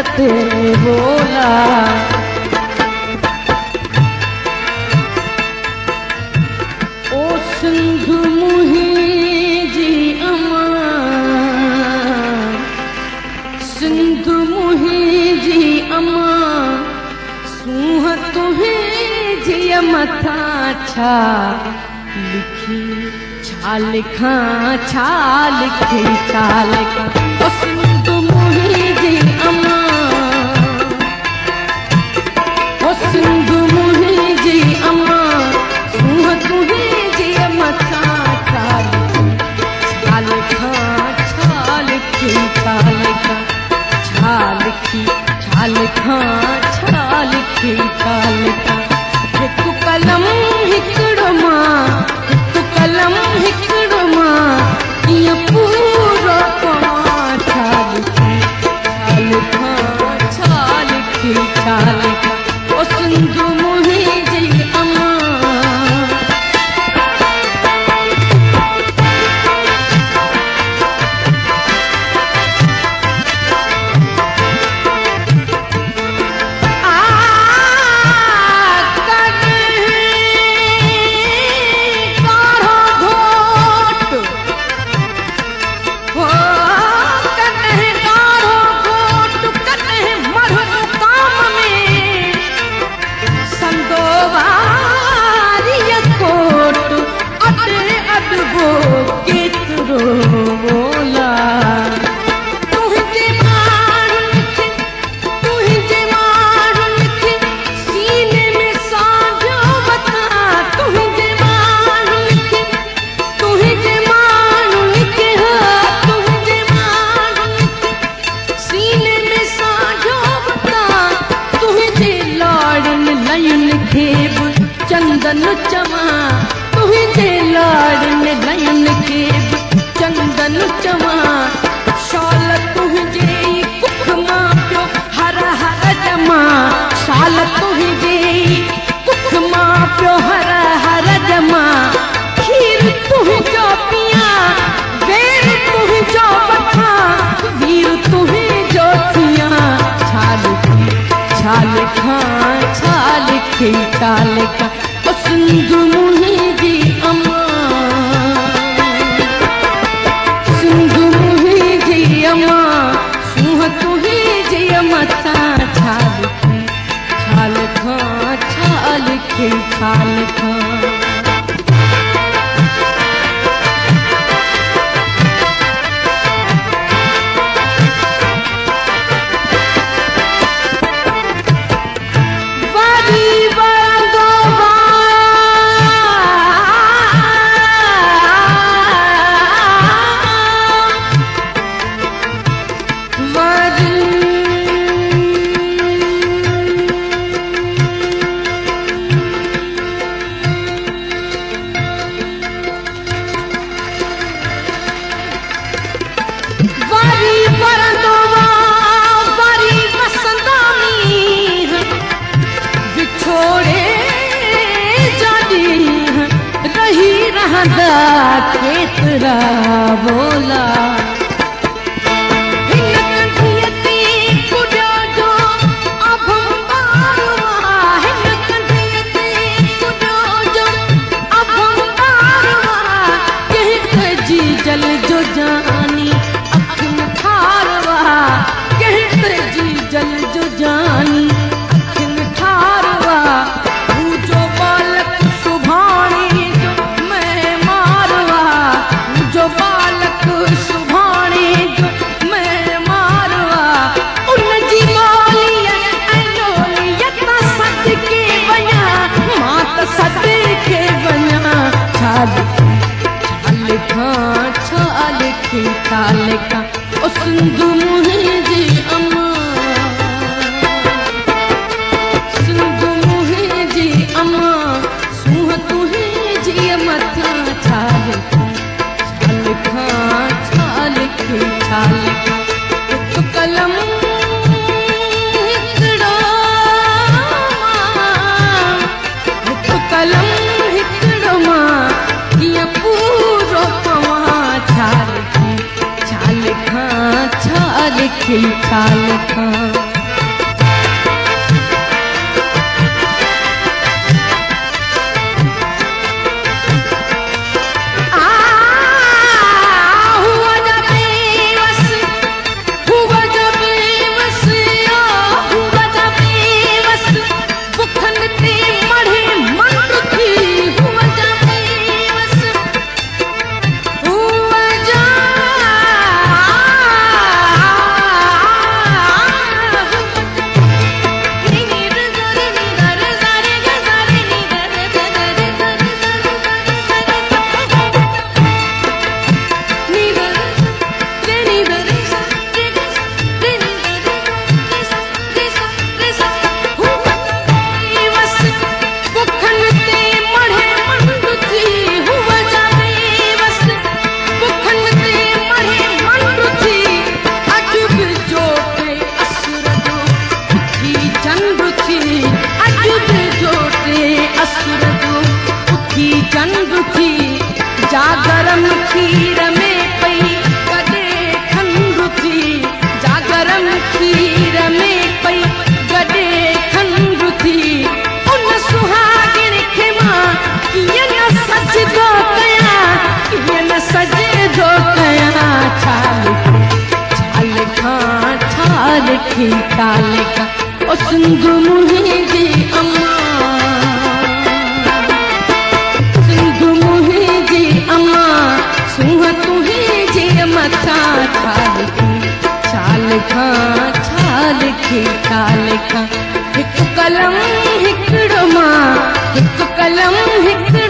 करते बोला। ओ सिंधु मुहिंजी अमा, सिंधु मुहिंजी अमा, सूंह तुहिंजी मथा छा लिखी, छा लिखा, छा लिखी, छा लिखा। ओ सिंधु मुहिंजी अमा, ओ सिंधु मुहिंजी अमा, सूंह तुहिंजी मथा छा लिखी, छा लिखा, छा लिखी, छा लिखा, छा लिखी, छा लिखा, छा लिखी, छा लिखा। हिकु कलम हिकिड़ो मां, हिकु कलम हिकिड़ो मां, इएं पूरो तव्हां छा लिखी, छा लिखा, छा लिखी, छा लिखा। ओ सिंधु मुहिंजी अमा, चंदन चमा, तुहिंजे लाड़न लयन खे चंदन चमा। शाल तुहिंजे कुख मां पियो हर हर जमा, शाल तुहिंजे कुख मां पियो हर हर जमा। खीर तुहिंजो पिया, वेर तुहिंजो वठा, वीर तुहिंजो थिया। छा लिखी, छा लिखा, छा लिखी, छा लिखा। ओ सिंधु मुहिंजी अमा, सिंधु मुहिंजी अमा, सूंह तुहिंजी मथा छा लिखी, छा लिखा, छा लिखी, छा लिखा। केतरा बोला जल जो जानी अख में ठारवा, कहते जी जल जो जानी अख में ठारवा। जो बालक सुभाणे जो मैं मारवा, जो बालक सुभाणे जो मैं मारवा। उन जी बोलिया ऐनोलियत सद के वया, मात सद के वया। छा लिखा, छा लिखी, छा लिखा। ओ सिंधु मुहिंजी अमा, सिंधु मुहिंजी अमा, सूंह तुहिंजी मथा छा लिखा, छा लिखा, छा लिखी, छा लिखा। हिकु कलम हिकिड़ो मां, हिकु कलम हिकिड़ो मां, कीअं पूरो तव्हां छा लिखी, छा लिखा, छा लिखी, छा लिखा। खंडु थी जागरम खीर में पई गॾे खंडु थी जागरम खीर में पई गॾे खंडु थी उन सुहागिन खे मां कीअं न सजदो कयां कीअं न सजदो कयां छा लिखां ओ सिंधु मुंहिंजी अम्मा सिंधु मुंहिंजी अम्मा सूंह तुंहिंजे मथां छा लिखां हिकु कलम हिकिड़ो मां हिकु कलम हिकिड़ो